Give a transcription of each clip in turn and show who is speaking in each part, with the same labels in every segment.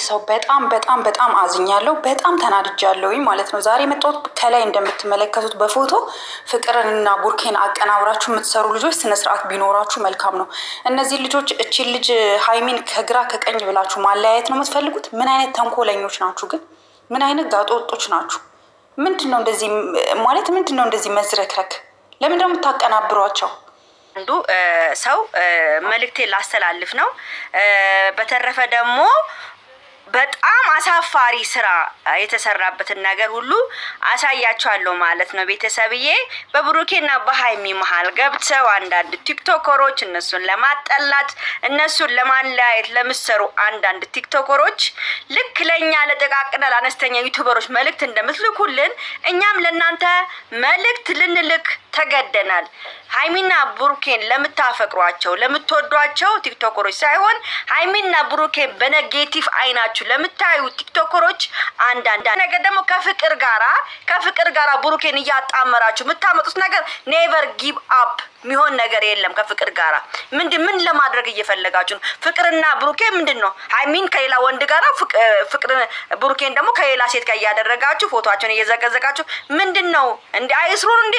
Speaker 1: ቤተሰብ በጣም አዝኛለሁ። በጣም ተናድጃለሁኝ ማለት ነው። ዛሬ የመጣሁት ከላይ እንደምትመለከቱት በፎቶ ፍቅርንና ቡርኬን አቀናብራችሁ የምትሰሩ ልጆች ስነስርዓት ቢኖራችሁ መልካም ነው። እነዚህ ልጆች እቺን ልጅ ሀይሚን ከግራ ከቀኝ ብላችሁ ማለያየት ነው የምትፈልጉት? ምን አይነት ተንኮለኞች ናችሁ ግን? ምን አይነት ጋጦጦች ናችሁ? ምንድነው እንደዚህ ማለት? ምንድነው እንደዚህ መዝረክረክ? ለምን ደግሞ የምታቀናብሯቸው?
Speaker 2: አንዱ ሰው መልእክቴን ላስተላልፍ ነው። በተረፈ ደግሞ በጣም አሳፋሪ ስራ የተሰራበትን ነገር ሁሉ አሳያቸዋለሁ ማለት ነው። ቤተሰብዬ በብሩኬና በሀይሚ መሀል ገብተው አንዳንድ ቲክቶከሮች እነሱን ለማጠላት እነሱን ለማለያየት ለምሰሩ አንዳንድ ቲክቶከሮች ልክ ለኛ ለጠቃቅና ለአነስተኛ ዩቲዩበሮች መልእክት እንደምትልኩልን እኛም ለእናንተ መልእክት ልንልክ ተገደናል። ሀይሚና ብሩኬን ለምታፈቅሯቸው ለምትወዷቸው ቲክቶከሮች ሳይሆን ሀይሚና ብሩኬን በኔጌቲቭ አይናችሁ ለምታዩ ቲክቶከሮች አንዳንድ ነገር ደግሞ ከፍቅር ጋራ ብሩኬን እያጣመራችሁ የምታመጡት ነገር ኔቨር ጊቭ አፕ የሚሆን ነገር የለም። ከፍቅር ጋራ ምን ለማድረግ እየፈለጋችሁ ነው? ፍቅርና ብሩኬ ምንድነው? ሀይሚን ከሌላ ወንድ ጋራ ፍቅርን ብሩኬን ደግሞ ከሌላ ሴት ጋር እያደረጋችሁ ፎቶአቸውን እየዘቀዘቃችሁ ምንድነው? እንደ አይስሩን እንደ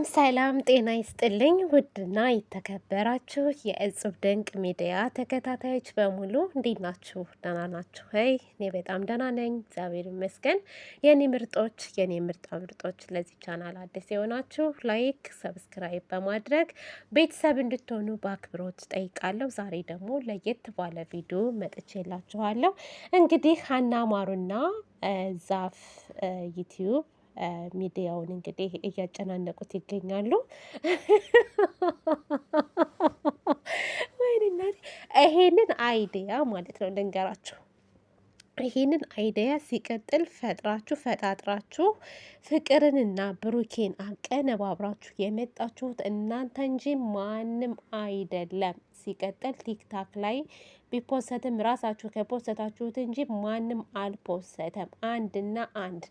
Speaker 3: ሰላም ጤና ይስጥልኝ። ውድና የተከበራችሁ የእጽብ ድንቅ ሚዲያ ተከታታዮች በሙሉ እንዴት ናችሁ? ደህና ናችሁ? እኔ በጣም ደህና ነኝ፣ እግዚአብሔር ይመስገን። የኔ ምርጦች፣ የኔ ምርጦች፣ ለዚህ ቻናል አዲስ የሆናችሁ ላይክ፣ ሰብስክራይብ በማድረግ ቤተሰብ እንድትሆኑ በአክብሮት ጠይቃለሁ። ዛሬ ደግሞ ለየት ባለ ቪዲዮ መጥቼላችኋለሁ። እንግዲህ ሀና ማሩና ዛፍ ዩቲዩብ ሚዲያውን እንግዲህ እያጨናነቁት ይገኛሉ። ወይኔ ይሄንን አይዲያ ማለት ነው ልንገራችሁ። ይሄንን አይዲያ ሲቀጥል ፈጣጥራችሁ ፍቅርንና ብሩኬን አቀነባብራችሁ የመጣችሁት እናንተ እንጂ ማንም አይደለም። ሲቀጥል ቲክታክ ላይ ቢፖሰትም ራሳችሁ ከፖሰታችሁት እንጂ ማንም አልፖሰተም። አንድና አንድ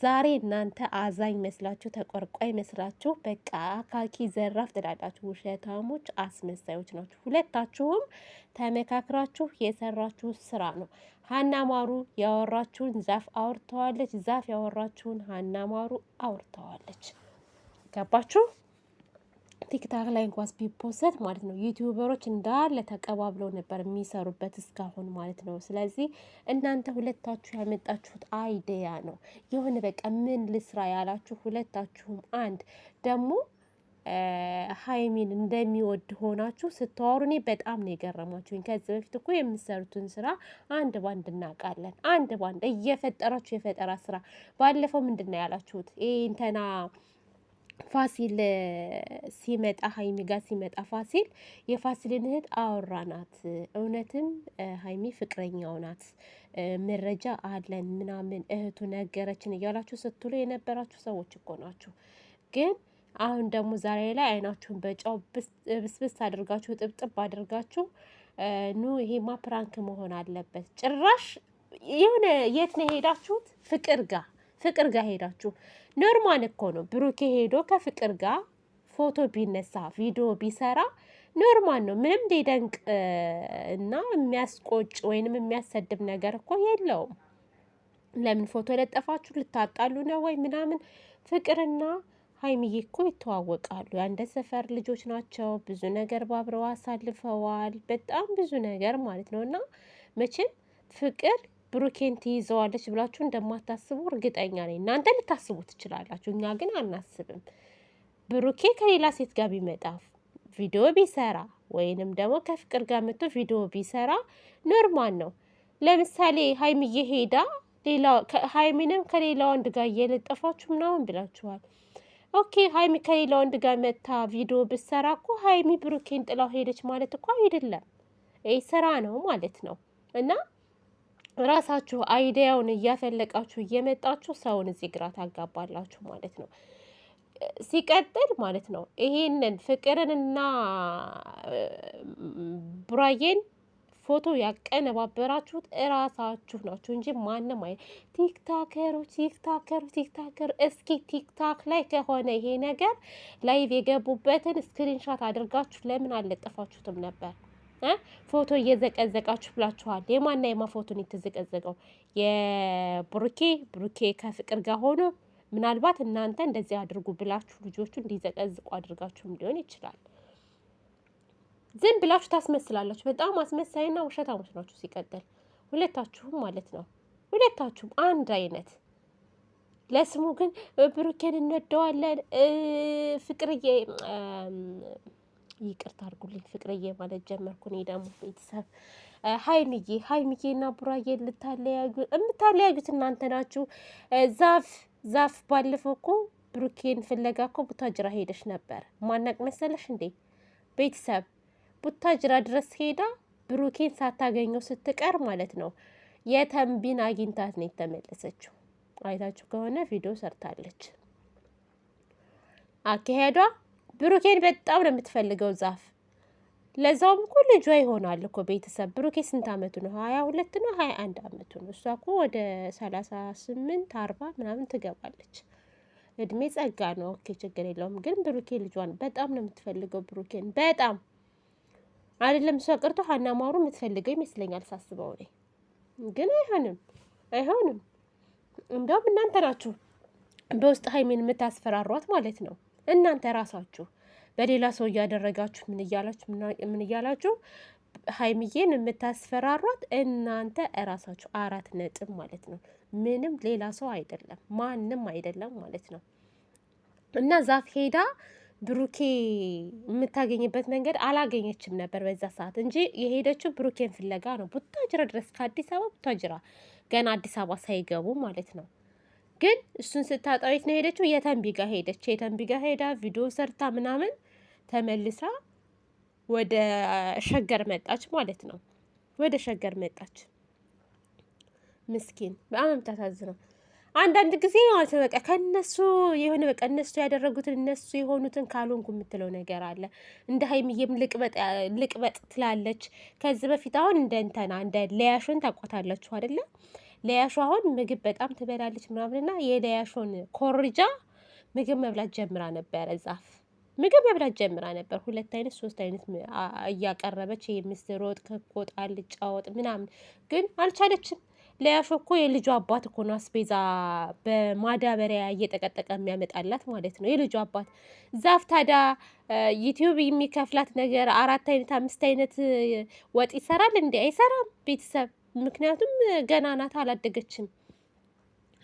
Speaker 3: ዛሬ እናንተ አዛኝ መስላችሁ ተቆርቋይ መስላችሁ በቃ አካኪ ዘራፍ ትላላችሁ። ውሸታሞች፣ አስመሳዮች ናችሁ። ሁለታችሁም ተመካክራችሁ የሰራችሁ ስራ ነው። ሀና ማሩ ያወራችሁን ዛፍ አውርተዋለች። ዛፍ ያወራችሁን ሀና ማሩ አውርተዋለች። ገባችሁ? ቲክታክ ላይ እንኳን ቢፖሰት ማለት ነው ዩቲዩበሮች እንዳለ ተቀባብለው ነበር የሚሰሩበት እስካሁን ማለት ነው። ስለዚህ እናንተ ሁለታችሁ ያመጣችሁት አይዲያ ነው። የሆነ በቃ ምን ልስራ ያላችሁ ሁለታችሁም አንድ ደግሞ ሀይሚን እንደሚወድ ሆናችሁ ስታወሩ እኔ በጣም ነው የገረማችሁኝ። ከዚህ በፊት እኮ የምትሰሩትን ስራ አንድ ባንድ እናውቃለን። አንድ ባንድ እየፈጠራችሁ የፈጠራ ስራ ባለፈው ምንድን ነው ያላችሁት? እንትና ፋሲል ሲመጣ ሀይሚ ጋር ሲመጣ ፋሲል የፋሲልን እህት አወራናት፣ እውነትም ሀይሚ ፍቅረኛው ናት፣ መረጃ አለን ምናምን እህቱ ነገረችን እያላችሁ ስትሉ የነበራችሁ ሰዎች እኮ ናችሁ። ግን አሁን ደግሞ ዛሬ ላይ አይናችሁን በጫው ብስብስ አድርጋችሁ ጥብጥብ አድርጋችሁ ኑ ይሄማ ፕራንክ መሆን አለበት። ጭራሽ የሆነ የት ነው ሄዳችሁት? ፍቅር ጋር ሄዳችሁ። ኖርማል እኮ ነው። ብሩኬ ሄዶ ከፍቅር ጋር ፎቶ ቢነሳ ቪዲዮ ቢሰራ ኖርማል ነው። ምንም ሊደንቅ እና የሚያስቆጭ ወይንም የሚያሰድብ ነገር እኮ የለውም። ለምን ፎቶ ለጠፋችሁ? ልታጣሉ ነው ወይ ምናምን? ፍቅርና ሀይሚዬ እኮ ይተዋወቃሉ። የአንድ ሰፈር ልጆች ናቸው። ብዙ ነገር ባብረው አሳልፈዋል። በጣም ብዙ ነገር ማለት ነው። እና መቼም ፍቅር ብሩኬን ትይዘዋለች ብላችሁ እንደማታስቡ እርግጠኛ ነኝ። እናንተ ልታስቡ ትችላላችሁ፣ እኛ ግን አናስብም። ብሩኬ ከሌላ ሴት ጋር ቢመጣ ቪዲዮ ቢሰራ ወይንም ደግሞ ከፍቅር ጋር መጥቶ ቪዲዮ ቢሰራ ኖርማል ነው። ለምሳሌ ሀይሚዬ ሄዳ ሀይሚንም ከሌላ ወንድ ጋር እየለጠፋችሁ ምናምን ብላችኋል። ኦኬ ሀይሚ ከሌላ ወንድ ጋር መታ ቪዲዮ ብሰራ እኮ ሀይሚ ብሩኬን ጥላው ሄደች ማለት እኮ አይደለም። ይህ ስራ ነው ማለት ነው። እና ራሳችሁ አይዲያውን እያፈለቃችሁ እየመጣችሁ ሰውን እዚህ ግራ ታጋባላችሁ ማለት ነው። ሲቀጥል ማለት ነው ይሄንን ፍቅርንና ቡራዬን ፎቶ ያቀነባበራችሁት እራሳችሁ ናችሁ እንጂ ማንም ቲክታከር እስኪ ቲክታክ ላይ ከሆነ ይሄ ነገር ላይቭ የገቡበትን ስክሪንሻት አድርጋችሁ ለምን አልለጠፋችሁትም ነበር? ፎቶ እየዘቀዘቃችሁ ብላችኋል። የማና የማ ፎቶን የተዘቀዘቀው? ብሩኬ ከፍቅር ጋር ሆኖ ምናልባት እናንተ እንደዚህ አድርጉ ብላችሁ ልጆቹ እንዲዘቀዝቁ አድርጋችሁም ሊሆን ይችላል። ዝም ብላችሁ ታስመስላላችሁ። በጣም አስመሳይና ውሸታሞች ናችሁ። ሲቀጥል ሁለታችሁም ማለት ነው፣ ሁለታችሁም አንድ አይነት። ለስሙ ግን ብሩኬን እንወደዋለን ፍቅርዬ፣ ይቅርታ አድርጉልኝ ፍቅርዬ ማለት ጀመርኩ እኔ ደግሞ ቤተሰብ። ሀይሚዬና ቡራዬ የምታለያዩት እናንተ ናችሁ። ዛፍ ባለፈው እኮ ብሩኬን ፍለጋ እኮ ቡታጅራ ሄደሽ ነበር። ማናቅ መሰለሽ እንዴ ቤተሰብ? ቡታጅራ ድረስ ሄዳ ብሩኬን ሳታገኘው ስትቀር ማለት ነው የተንቢን አግኝታት ነው የተመለሰችው። አይታችሁ ከሆነ ቪዲዮ ሰርታለች። አካሄዷ ብሩኬን በጣም ነው የምትፈልገው ዛፍ። ለዛውም እኮ ልጇ ይሆናል እኮ ቤተሰብ። ብሩኬ ስንት አመቱ ነው? 22 ነው 21 አመቱ ነው። እሷ እኮ ወደ 38 40 ምናምን ትገባለች። እድሜ ጸጋ ነው። ኦኬ ችግር የለውም። ግን ብሩኬ ልጇን በጣም ነው የምትፈልገው። ብሩኬን በጣም አይደለም እሷ ቀርቶ ሀና ማሩ የምትፈልገው ይመስለኛል ሳስበው እኔ። ግን አይሆንም። እንደውም እናንተ ናችሁ በውስጥ ሀይሜን የምታስፈራሯት ማለት ነው። እናንተ ራሳችሁ በሌላ ሰው እያደረጋችሁ ምን እያላችሁ ሀይሚዬን የምታስፈራሯት እናንተ እራሳችሁ። 4 ነጥብ ማለት ነው። ምንም ሌላ ሰው አይደለም፣ ማንም አይደለም ማለት ነው። እና ዛፍ ሄዳ ብሩኬ የምታገኝበት መንገድ አላገኘችም ነበር በዛ ሰዓት እንጂ የሄደችው ብሩኬን ፍለጋ ነው። ቡታጅራ ድረስ ከአዲስ አበባ ቡታጅራ፣ ገና አዲስ አበባ ሳይገቡ ማለት ነው። ግን እሱን ስታጣዊት ነው ሄደችው። የተንቢ ጋር ሄደች። የተንቢ ጋር ሄዳ ቪዲዮ ሰርታ ምናምን ተመልሳ ወደ ሸገር መጣች ማለት ነው። ወደ ሸገር መጣች። ምስኪን በጣም የምታሳዝነው። አንዳንድ ጊዜ ማለት ነው በቃ ከነሱ የሆነ በቃ እነሱ ያደረጉትን እነሱ የሆኑትን ካልሆንኩ የምትለው ነገር አለ። እንደ ሀይሚዬም ልቅበጥ ትላለች። ከዚህ በፊት አሁን እንደ ለያሾን ታቋታላችሁ አይደለ? ለያሾ አሁን ምግብ በጣም ትበላለች ምናምንና የለያሾን ኮርጃ ምግብ መብላት ጀምራ ነበረ። ዛፍ ምግብ መብላት ጀምራ ነበር። 2 አይነት 3 አይነት እያቀረበች የምስር ወጥ፣ ክክ ወጥ፣ አልጫ ወጥ ምናምን፣ ግን አልቻለችም። ለያሾ እኮ የልጁ አባት እኮ ነው አስቤዛ በማዳበሪያ እየጠቀጠቀ የሚያመጣላት ማለት ነው፣ የልጁ አባት። ዛፍ ታዲያ ዩቲዩብ የሚከፍላት ነገር 4 አይነት 5 አይነት ወጥ ይሰራል እንዴ? አይሰራም ቤተሰብ። ምክንያቱም ገና ናት፣ አላደገችም።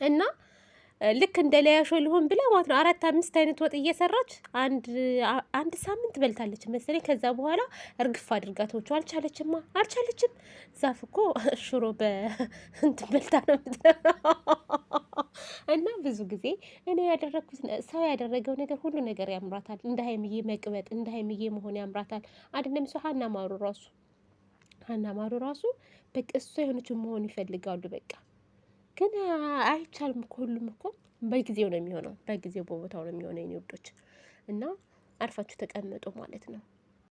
Speaker 3: እና ልክ እንደ ለያሾ ሊሆን ብላ ማለት ነው 4 5 አይነት ወጥ እየሰራች አንድ ሳምንት በልታለች መሰለኝ። ከዛ በኋላ እርግፍ አድርጋቶቹ አልቻለችም። ዛፍ እኮ ሽሮ በእንትን በልታ ነው። እና ብዙ ጊዜ እኔ ያደረግኩት ሰው ያደረገው ነገር ሁሉ ነገር ያምራታል። እንደ ሀይሚዬ መቅበጥ፣ እንደ ሀይሚዬ መሆን ያምራታል አይደለም? ሰው ሀና ማሩ ራሱ በቃ እሷ የሆነችው መሆን ይፈልጋሉ በቃ። ግን አይቻልም እኮ ሁሉም እኮ በጊዜው ነው የሚሆነው፣ በጊዜው በቦታው ነው የሚሆነው የኔ ውዶች። እና አርፋችሁ ተቀመጡ ማለት ነው።